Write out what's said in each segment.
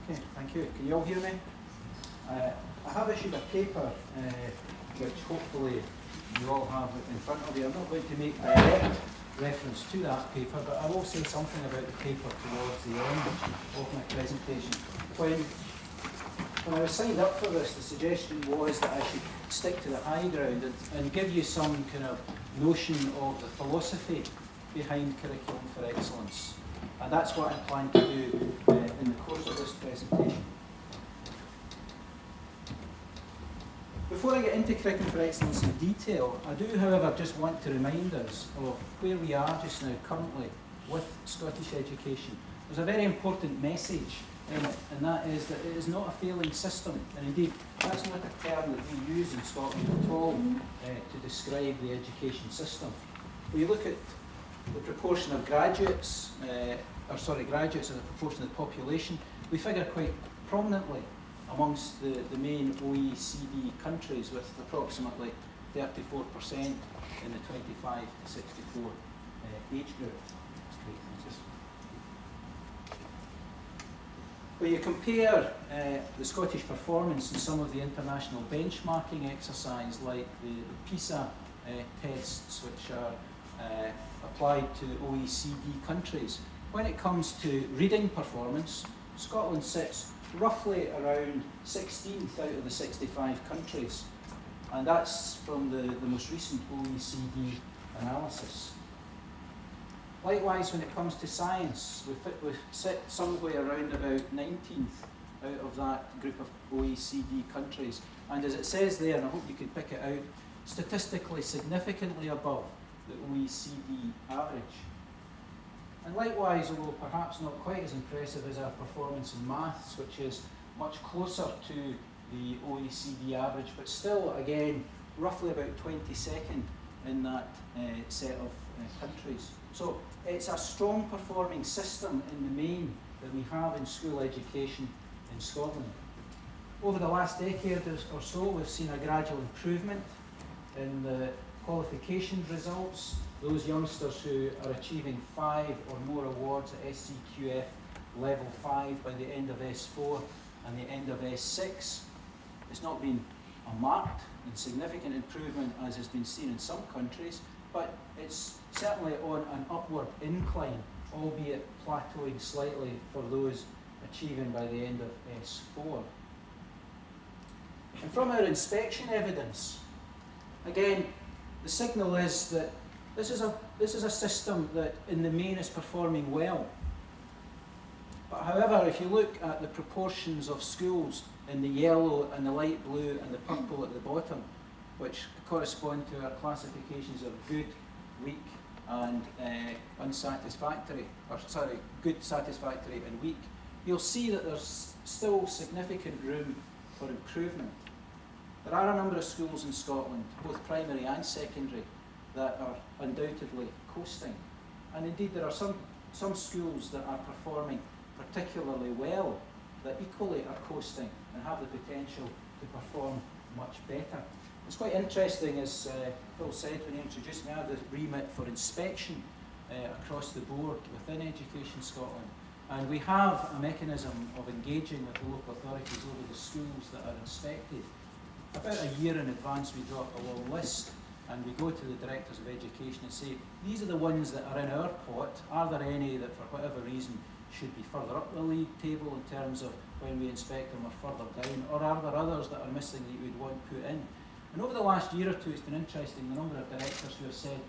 Okay, thank you. Can you all hear me? I have issued a paper which hopefully you all have in front of you. I'm not going to make direct reference to that paper, but I will say something about the paper towards the end of my presentation. When I was signed up for this, the suggestion was that I should stick to the high ground and give you some kind of notion of the philosophy behind Curriculum for Excellence. And that's what I'm planning to do in the course of this presentation. Before I get into Curriculum for Excellence in detail, I do, however, just want to remind us of where we are just now currently with Scottish education. There's a very important message in it, and that is that it is not a failing system, and indeed that's not a term that we use in Scotland at all to describe the education system. When you look at the proportion of graduates, graduates as a proportion of the population, we figure quite prominently amongst the main OECD countries with approximately 34% in the 25 to 64 age group. When you compare the Scottish performance in some of the international benchmarking exercise like the PISA tests which are applied to OECD countries, when it comes to reading performance, Scotland sits roughly around 16th out of the 65 countries, and that's from the most recent OECD analysis. Likewise, when it comes to science, we sit somewhere around about 19th out of that group of OECD countries, and as it says there, and I hope you can pick it out, statistically significantly above the OECD average. And likewise, although perhaps not quite as impressive as our performance in maths, which is much closer to the OECD average, but still, again, roughly about 22nd in that set of countries. So it's a strong performing system in the main that we have in school education in Scotland. Over the last decade or so, we've seen a gradual improvement in the qualification results. Those youngsters who are achieving 5 or more awards at SCQF level 5 by the end of S4 and the end of S6. It's not been a marked and significant improvement as has been seen in some countries, but it's certainly on an upward incline, albeit plateauing slightly for those achieving by the end of S4. And from our inspection evidence, again, the signal is that this is a system that in the main is performing well. But however, if you look at the proportions of schools in the yellow and the light blue and the purple at the bottom, which correspond to our classifications of good, weak and unsatisfactory, good, satisfactory and weak, you'll see that there's still significant room for improvement. There are a number of schools in Scotland, both primary and secondary, that are undoubtedly coasting. And indeed there are some schools that are performing particularly well that equally are coasting and have the potential to perform much better. It's quite interesting, as Phil said when he introduced me, I have the remit for inspection across the board within Education Scotland. And we have a mechanism of engaging with the local authorities over the schools that are inspected. About a year in advance we draw up a long list and we go to the directors of education and say, these are the ones that are in our pot. Are there any that for whatever reason should be further up the league table in terms of when we inspect them or further down, or are there others that are missing that you would want put in? And over the last year or two it's been interesting, the number of directors who have said,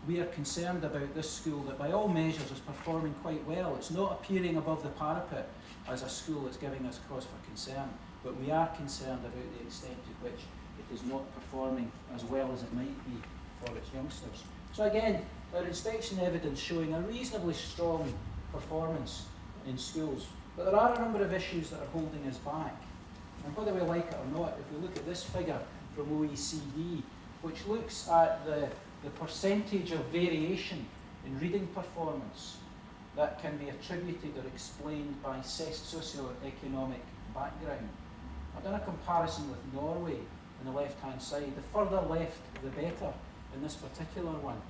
we are concerned about this school that by all measures is performing quite well. It's not appearing above the parapet as a school that's giving us cause for concern, but we are concerned about the extent to which it is not performing as well as it might be for its youngsters. So again, our inspection evidence showing a reasonably strong performance in schools, but there are a number of issues that are holding us back. And whether we like it or not, if we look at this figure from OECD, which looks at the percentage of variation in reading performance that can be attributed or explained by socioeconomic background. I've done a comparison with Norway on the left-hand side. The further left, the better in this particular one.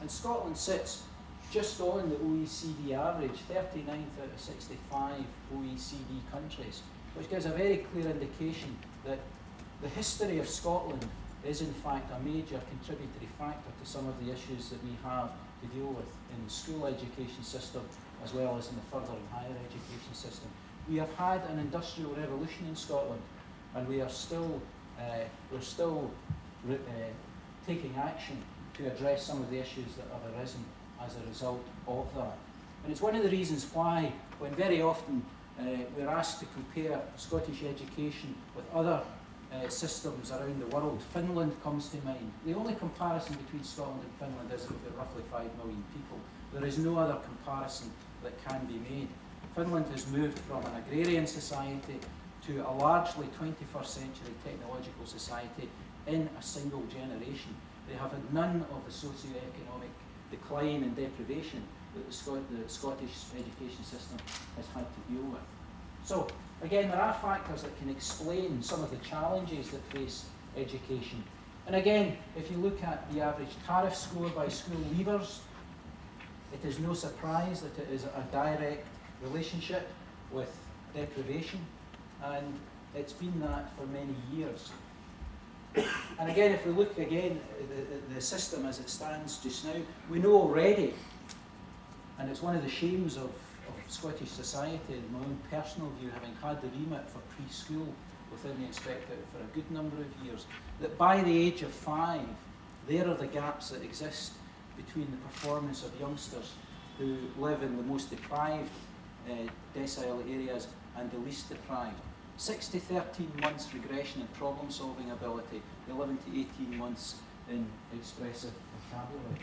And Scotland sits just on the OECD average, 39th out of 65 OECD countries, which gives a very clear indication that the history of Scotland is in fact a major contributory factor to some of the issues that we have to deal with in the school education system as well as in the further and higher education system. We have had an industrial revolution in Scotland, and we are still taking action to address some of the issues that have arisen as a result of that. And it's one of the reasons why, when very often we're asked to compare Scottish education with other systems around the world, Finland comes to mind. The only comparison between Scotland and Finland is that we've got roughly 5 million people. There is no other comparison that can be made. Finland has moved from an agrarian society to a largely 21st century technological society in a single generation. They have had none of the socioeconomic decline and deprivation that the Scottish education system has had to deal with. So, again, there are factors that can explain some of the challenges that face education. And again, if you look at the average tariff score by school leavers, it is no surprise that it is a direct relationship with deprivation, and it's been that for many years. And again, if we look again at the system as it stands just now, we know already, and it's one of the shames of Scottish society, in my own personal view, having had the remit for preschool within the inspectorate for a good number of years, that by the age of 5, there are the gaps that exist between the performance of youngsters who live in the most deprived decile areas and the least deprived. 6 to 13 months regression in problem-solving ability, 11 to 18 months in expressive vocabulary.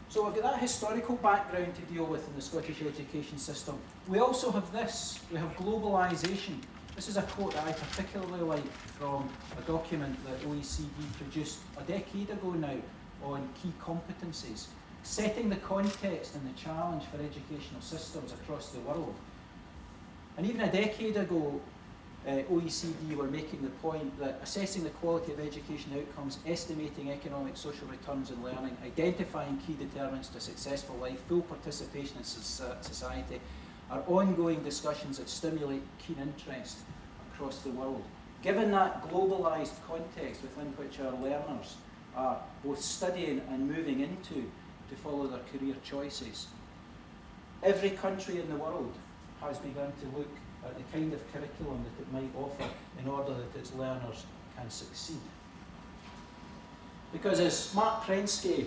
So we've got that historical background to deal with in the Scottish education system. We also have this, we have globalisation. This is a quote that I particularly like from a document that OECD produced a decade ago now on key competencies, setting the context and the challenge for educational systems across the world. And even a decade ago, OECD were making the point that assessing the quality of education outcomes, estimating economic social returns in learning, identifying key determinants to a successful life, full participation in society, are ongoing discussions that stimulate keen interest across the world. Given that globalised context within which our learners are both studying and moving into to follow their career choices, every country in the world has begun to look at the kind of curriculum that it might offer in order that its learners can succeed. Because as Mark Prensky,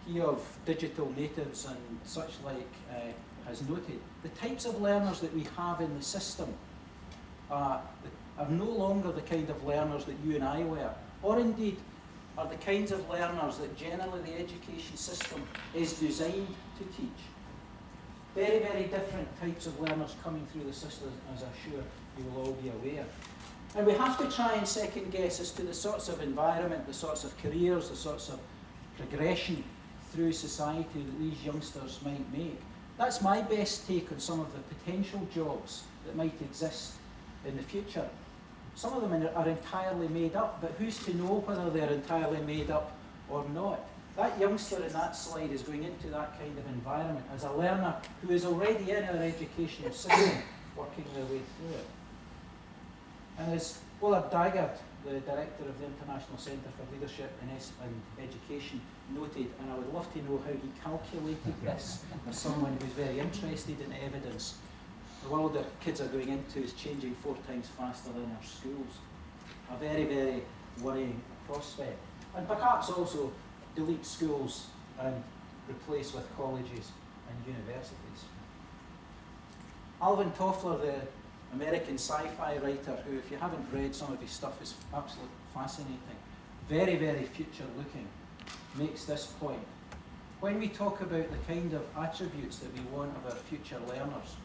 he of digital natives and such like, has noted, the types of learners that we have in the system are no longer the kind of learners that you and I were, or indeed are the kinds of learners that generally the education system is designed to teach. Very, very different types of learners coming through the system, as I'm sure you will all be aware. And we have to try and second guess as to the sorts of environment, the sorts of careers, the sorts of progression through society that these youngsters might make. That's my best take on some of the potential jobs that might exist in the future. Some of them are entirely made up, but who's to know whether they're entirely made up or not? That youngster in that slide is going into that kind of environment as a learner who is already in our educational system, working their way through it. And as Willard Daggard, the director of the International Centre for Leadership and Education, noted, and I would love to know how he calculated this as someone who's very interested in evidence, the world that kids are going into is changing 4 times faster than our schools. A very, very worrying prospect. And perhaps also delete schools and replace with colleges and universities. Alvin Toffler, the American sci-fi writer, who, if you haven't read some of his stuff, is absolutely fascinating, very, very future-looking, makes this point. When we talk about the kind of attributes that we want of our future learners,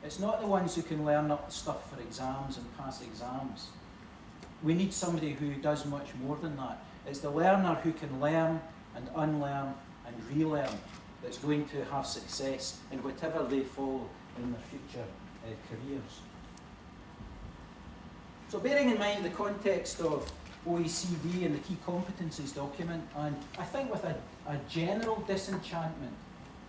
it's not the ones who can learn up stuff for exams and pass exams. We need somebody who does much more than that. It's the learner who can learn and unlearn and relearn that's going to have success in whatever they follow in their future careers. So bearing in mind the context of OECD and the key competencies document, and I think with a general disenchantment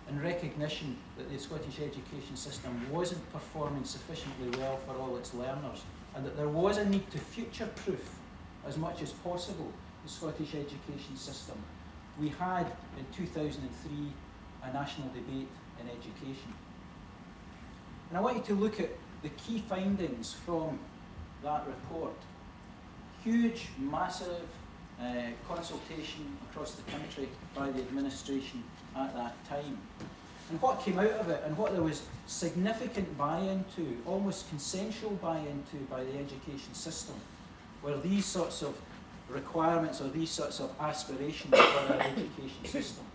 and recognition that the Scottish education system wasn't performing sufficiently well for all its learners, and that there was a need to future-proof as much as possible the Scottish education system, we had in 2003 a national debate in education. And I want you to look at the key findings from that report. Huge, massive consultation across the country by the administration at that time. And what came out of it, and what there was significant buy-in to, almost consensual buy-in to by the education system, were these sorts of requirements or these sorts of aspirations for our education system.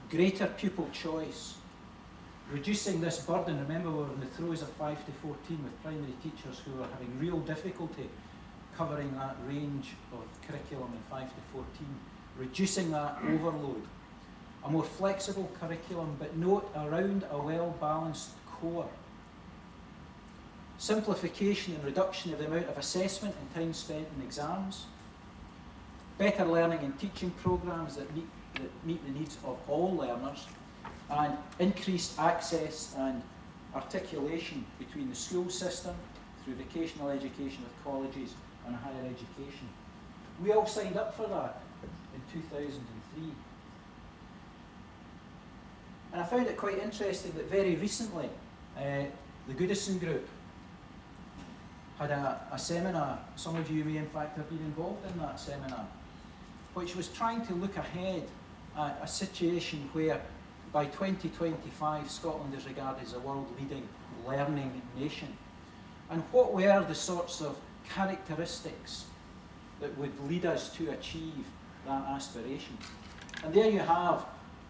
Greater pupil choice, reducing this burden. Remember, we were in the throes of 5 to 14 with primary teachers who were having real difficulty covering that range of curriculum in 5 to 14, reducing that overload. A more flexible curriculum, but note around a well-balanced core. Simplification and reduction of the amount of assessment and time spent in exams. Better learning and teaching programmes that meet the needs of all learners. And increased access and articulation between the school system, through vocational education with colleges and higher education. We all signed up for that in 2003. And I found it quite interesting that very recently the Goodison Group had a seminar. Some of you may in fact have been involved in that seminar, which was trying to look ahead at a situation where by 2025 Scotland is regarded as a world-leading learning nation. And what were the sorts of characteristics that would lead us to achieve that aspiration? And there you have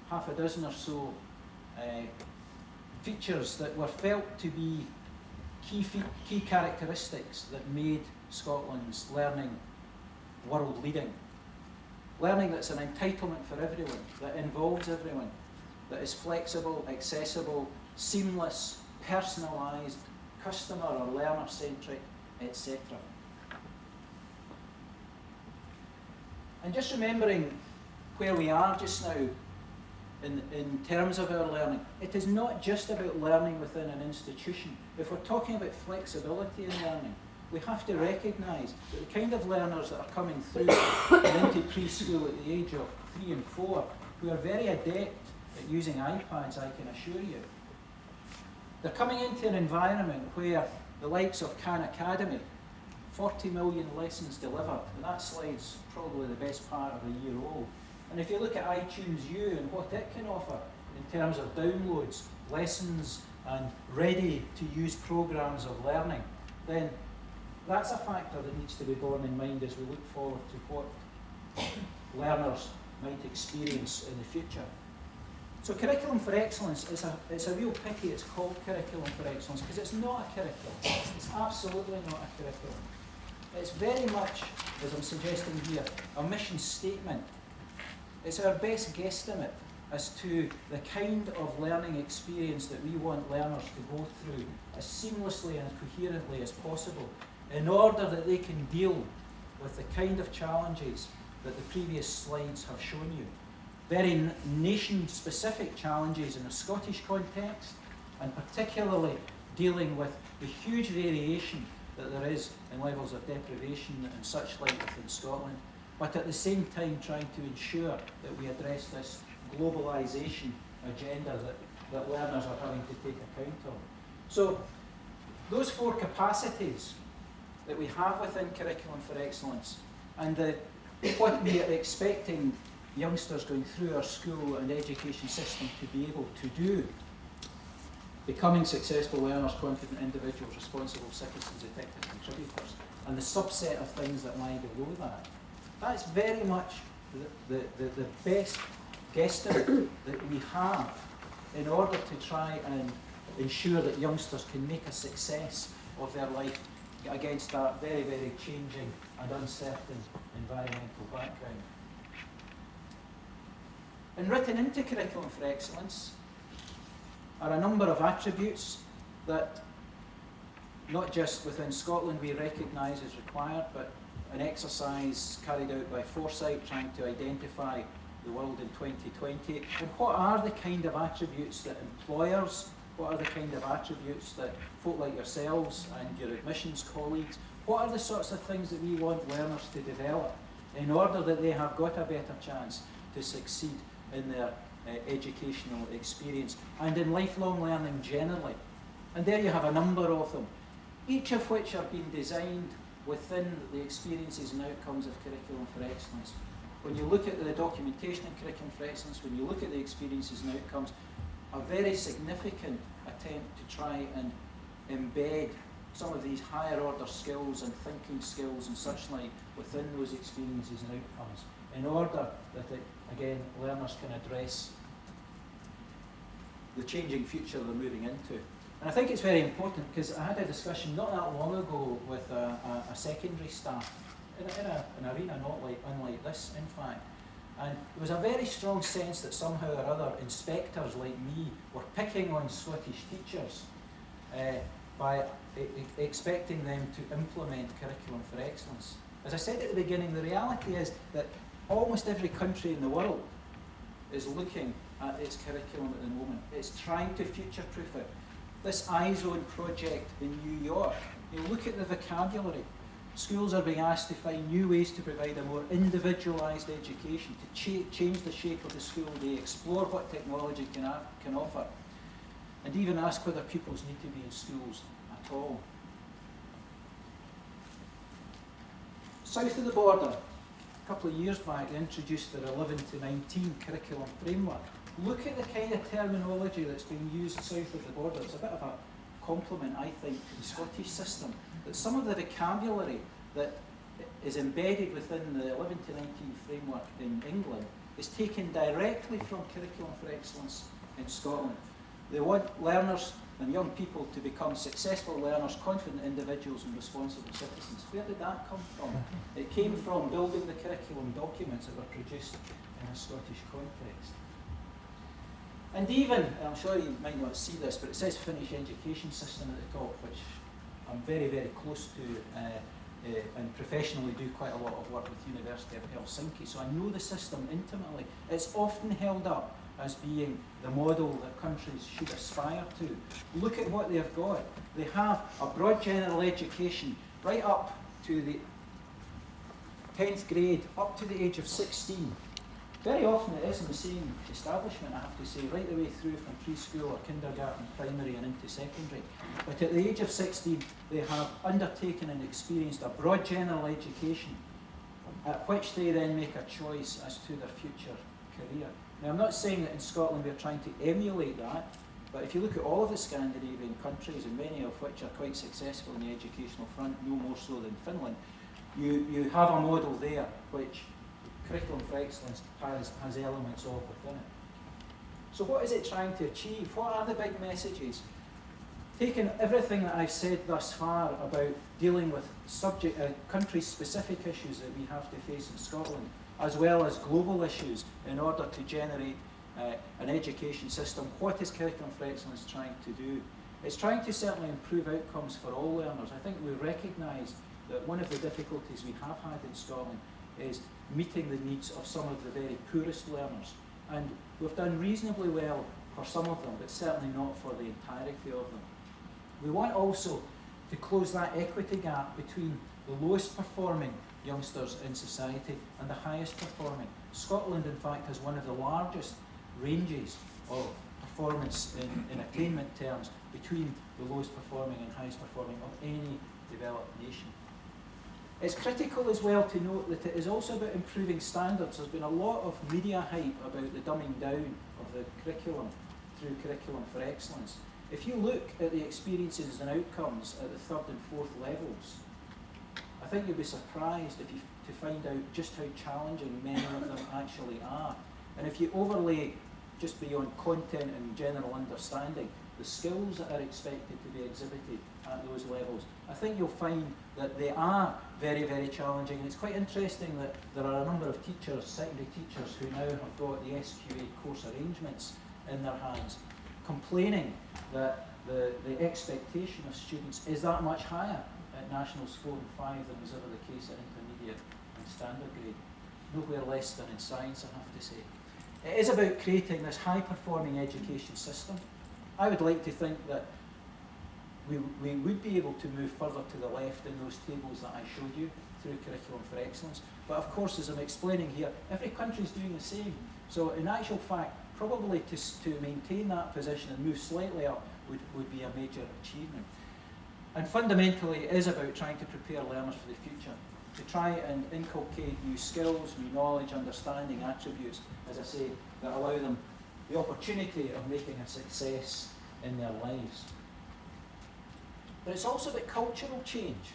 half a dozen or so features that were felt to be key characteristics that made Scotland's learning world-leading. Learning that's an entitlement for everyone, that involves everyone, that is flexible, accessible, seamless, personalised, customer or learner-centric, etc. And just remembering where we are just now in terms of our learning, it is not just about learning within an institution. If we're talking about flexibility in learning, we have to recognise that the kind of learners that are coming through and into preschool at the age of 3 and 4, who are very adept at using iPads, I can assure you, they're coming into an environment where the likes of Khan Academy, 40 million lessons delivered, and that slide's probably the best part of a year old. And if you look at iTunes U and what it can offer in terms of downloads, lessons, and ready-to-use programs of learning, then that's a factor that needs to be borne in mind as we look forward to what learners might experience in the future. So curriculum for excellence, it's a real pity it's called curriculum for excellence, because it's not a curriculum. It's absolutely not a curriculum. It's very much, as I'm suggesting here, a mission statement. It's our best guesstimate as to the kind of learning experience that we want learners to go through as seamlessly and as coherently as possible, in order that they can deal with the kind of challenges that the previous slides have shown you. Very nation-specific challenges in a Scottish context, and particularly dealing with the huge variation that there is in levels of deprivation and such like within Scotland, but at the same time trying to ensure that we address this globalisation agenda that learners are having to take account of. So those 4 capacities that we have within Curriculum for Excellence, and what we are expecting youngsters going through our school and education system to be able to do, becoming successful learners, confident individuals, responsible citizens, effective contributors, and the subset of things that lie below that. That's very much the best guesstimate that we have in order to try and ensure that youngsters can make a success of their life against that very, very changing and uncertain environmental background. And written into Curriculum for Excellence are a number of attributes that not just within Scotland we recognise as required, but an exercise carried out by Foresight trying to identify the world in 2020, and what are the kind of attributes that employers, what are the kind of attributes that folk like yourselves and your admissions colleagues, what are the sorts of things that we want learners to develop in order that they have got a better chance to succeed in their educational experience and in lifelong learning generally. And there you have a number of them, each of which are being designed within the experiences and outcomes of Curriculum for Excellence. When you look at the documentation in Curriculum for Excellence, when you look at the experiences and outcomes, a very significant attempt to try and embed some of these higher order skills and thinking skills and such like within those experiences and outcomes in order that, again, learners can address the changing future they're moving into. And I think it's very important because I had a discussion not that long ago with a secondary staff in an arena not unlike this, in fact. And there was a very strong sense that somehow or other inspectors like me were picking on Scottish teachers by expecting them to implement Curriculum for Excellence. As I said at the beginning, the reality is that almost every country in the world is looking at its curriculum at the moment. It's trying to future-proof it. This iZone project in New York, you look at the vocabulary. Schools are being asked to find new ways to provide a more individualised education, to change the shape of the school day, explore what technology can offer, and even ask whether pupils need to be in schools at all. South of the border, a couple of years back, they introduced their 11 to 19 curriculum framework. Look at the kind of terminology that's being used south of the border. It's a bit of a compliment, I think, to the Scottish system, that some of the vocabulary that is embedded within the 11 to 19 framework in England is taken directly from Curriculum for Excellence in Scotland. They want learners and young people to become successful learners, confident individuals and responsible citizens. Where did that come from? It came from building the curriculum documents that were produced in a Scottish context. And even, I'm sure you might not see this, but it says Finnish education system at the top, which I'm very, very close to and professionally do quite a lot of work with University of Helsinki, so I know the system intimately. It's often held up as being the model that countries should aspire to. Look at what they've got. They have a broad general education right up to the 10th grade, up to the age of 16. Very often it is in the same establishment, I have to say, right the way through from preschool or kindergarten, primary and into secondary. But at the age of 16, they have undertaken and experienced a broad general education at which they then make a choice as to their future career. Now, I'm not saying that in Scotland we're trying to emulate that, but if you look at all of the Scandinavian countries, and many of which are quite successful in the educational front, no more so than Finland, you have a model there which Curriculum for Excellence has elements of within it. So what is it trying to achieve? What are the big messages? Taking everything that I've said thus far about dealing with country-specific issues that we have to face in Scotland, as well as global issues in order to generate an education system, what is Curriculum for Excellence trying to do? It's trying to certainly improve outcomes for all learners. I think we recognise that one of the difficulties we have had in Scotland is meeting the needs of some of the very poorest learners. And we've done reasonably well for some of them, but certainly not for the entirety of them. We want also to close that equity gap between the lowest performing youngsters in society and the highest performing. Scotland, in fact, has one of the largest ranges of performance in attainment terms between the lowest performing and highest performing of any developed nation. It's critical as well to note that it is also about improving standards. There's been a lot of media hype about the dumbing down of the curriculum through Curriculum for Excellence. If you look at the experiences and outcomes at the 3rd and 4th levels, I think you'll be surprised to find out just how challenging many of them actually are. And if you overlay just beyond content and general understanding, the skills that are expected to be exhibited at those levels, I think you'll find that they are very, very challenging. And it's quite interesting that there are a number of teachers, secondary teachers, who now have got the SQA course arrangements in their hands, complaining that the expectation of students is that much higher at Nationals 4 and 5 than was ever the case at intermediate and standard grade. Nowhere less than in science, I have to say. It is about creating this high-performing education system. I would like to think that we would be able to move further to the left in those tables that I showed you through Curriculum for Excellence. But of course, as I'm explaining here, every country is doing the same. So in actual fact, probably to maintain that position and move slightly up would be a major achievement. And fundamentally, it is about trying to prepare learners for the future, to try and inculcate new skills, new knowledge, understanding, attributes, as I say, that allow them the opportunity of making a success in their lives. But it's also about cultural change,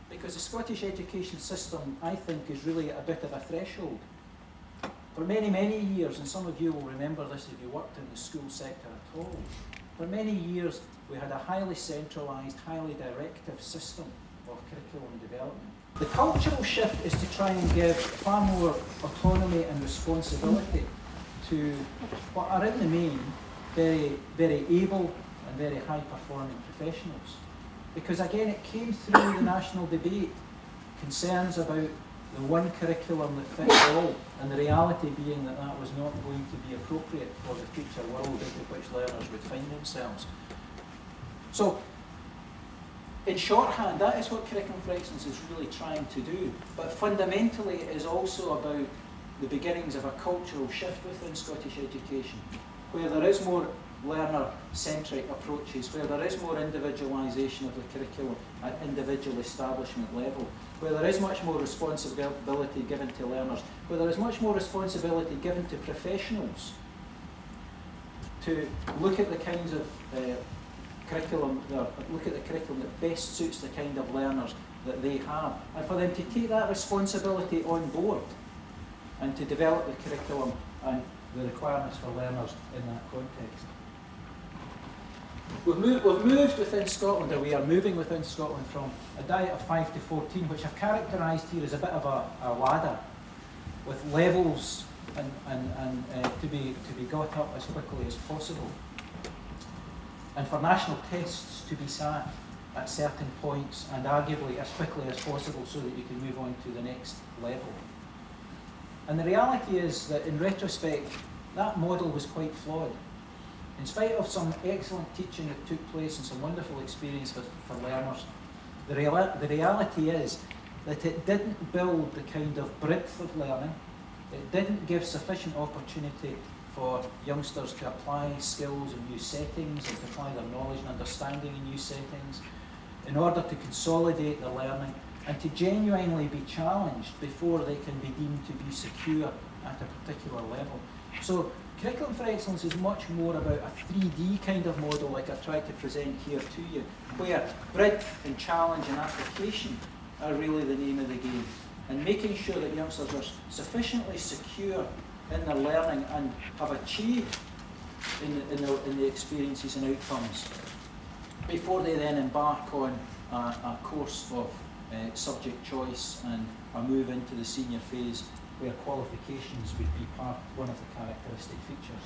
because the Scottish education system, I think, is really a bit of a threshold. For many, many years, and some of you will remember this if you worked in the school sector at all, for many years we had a highly centralised, highly directive system of curriculum development. The cultural shift is to try and give far more autonomy and responsibility to what are in the main very, very able and very high-performing professionals. Because again, it came through the national debate, concerns about the one curriculum that fits all, and the reality being that that was not going to be appropriate for the future world into which learners would find themselves. So, in shorthand, that is what Curriculum for Excellence is really trying to do. But fundamentally, it is also about the beginnings of a cultural shift within Scottish education, where there is more learner-centric approaches, where there is more individualisation of the curriculum at individual establishment level, where there is much more responsibility given to learners, where there is much more responsibility given to professionals to look at the kinds of curriculum, look at the curriculum that best suits the kind of learners that they have, and for them to take that responsibility on board and to develop the curriculum and the requirements for learners in that context. We've moved within Scotland, or we are moving within Scotland, from a diet of 5 to 14, which I've characterised here as a bit of a ladder, with levels to be got up as quickly as possible, and for national tests to be sat at certain points, and arguably as quickly as possible so that you can move on to the next level. And the reality is that in retrospect, that model was quite flawed. In spite of some excellent teaching that took place and some wonderful experience for learners, the reality is that it didn't build the kind of breadth of learning, it didn't give sufficient opportunity for youngsters to apply skills in new settings and to apply their knowledge and understanding in new settings in order to consolidate their learning and to genuinely be challenged before they can be deemed to be secure at a particular level. So Curriculum for Excellence is much more about a 3D kind of model, like I've tried to present here to you, where breadth and challenge and application are really the name of the game, and making sure that youngsters are sufficiently secure in their learning and have achieved in the experiences and outcomes before they then embark on a course of subject choice and a move into the senior phase, where qualifications would be one of the characteristic features.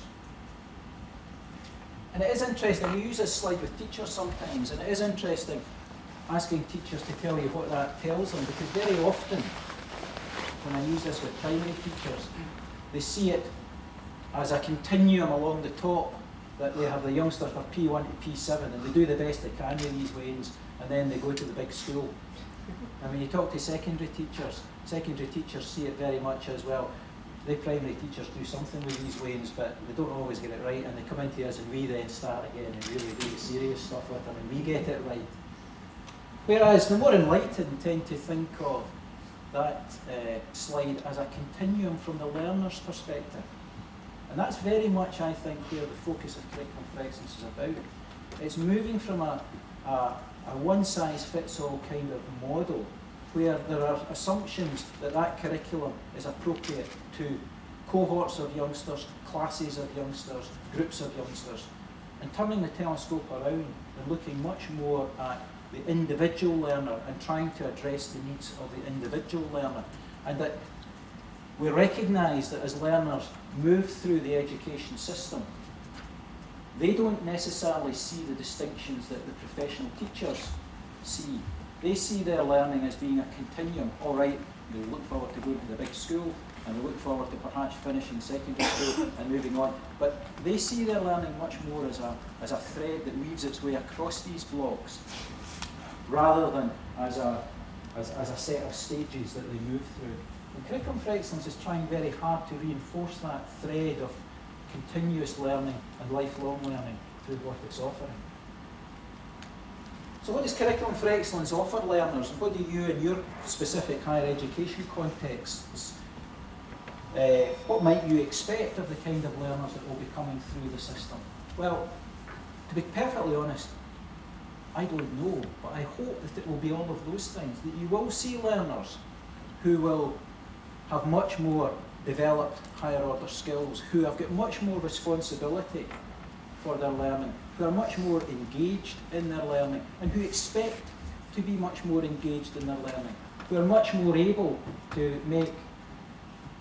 And it is interesting, we use this slide with teachers sometimes, and it is interesting asking teachers to tell you what that tells them, because very often, when I use this with primary teachers, they see it as a continuum along the top, that they have the youngsters for P1 to P7, and they do the best they can with these ways, and then they go to the big school. And when you talk to secondary teachers see it very much as well. The primary teachers do something with these wains, but they don't always get it right, and they come into us and we then start again and really do the serious stuff with them, and we get it right. Whereas the more enlightened tend to think of that slide as a continuum from the learner's perspective. And that's very much, I think, where the focus of Curriculum for Excellence is about. It's moving from a one-size-fits-all kind of model, where there are assumptions that that curriculum is appropriate to cohorts of youngsters, classes of youngsters, groups of youngsters, and turning the telescope around and looking much more at the individual learner and trying to address the needs of the individual learner. And that we recognise that as learners move through the education system, they don't necessarily see the distinctions that the professional teachers see. They see their learning as being a continuum. All right, they look forward to going to the big school, and they look forward to perhaps finishing secondary school and moving on. But they see their learning much more as a thread that weaves its way across these blocks, rather than as a set of stages that they move through. And Curriculum for Excellence is trying very hard to reinforce that thread of continuous learning and lifelong learning through what it's offering. So what does Curriculum for Excellence offer learners? And what do you, in your specific higher education contexts, what might you expect of the kind of learners that will be coming through the system? Well, to be perfectly honest, I don't know, but I hope that it will be all of those things, that you will see learners who will have much more developed higher order skills, who have got much more responsibility for their learning, who are much more engaged in their learning, and who expect to be much more engaged in their learning, who are much more able to make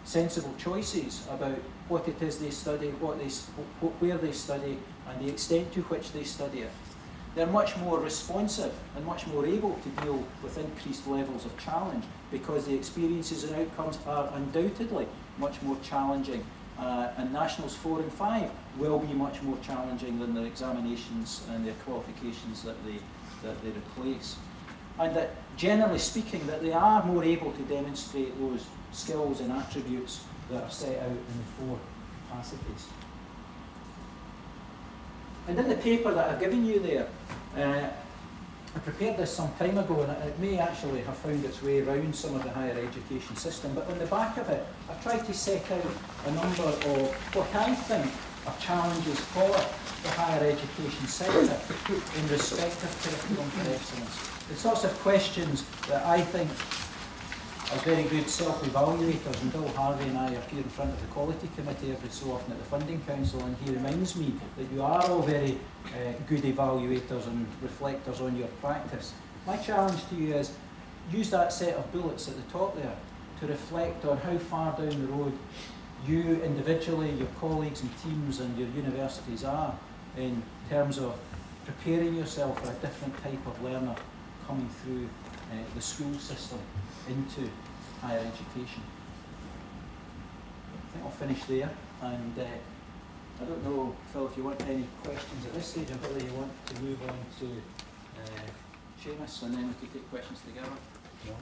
sensible choices about what it is they study, where they study, and the extent to which they study it. They're much more responsive and much more able to deal with increased levels of challenge, because the experiences and outcomes are undoubtedly much more challenging, and Nationals 4 and 5 will be much more challenging than the examinations and the qualifications that they replace. And that, generally speaking, that they are more able to demonstrate those skills and attributes that are set out in the 4 capacities. And in the paper that I've given you there, I prepared this some time ago, and it may actually have found its way around some of the higher education system, but on the back of it, I've tried to set out a number of what I think are challenges for the higher education sector in respect of Curriculum for Excellence. The sorts of questions that I think, as very good self-evaluators, and Bill Harvey and I appear in front of the Quality Committee every so often at the Funding Council, and he reminds me that you are all very good evaluators and reflectors on your practice. My challenge to you is, use that set of bullets at the top there to reflect on how far down the road you individually, your colleagues and teams and your universities are in terms of preparing yourself for a different type of learner coming through the school system into higher education. I think I'll finish there, and I don't know, Phil, if you want any questions at this stage, or whether you want to move on to Seamus, and then we can take questions together. No.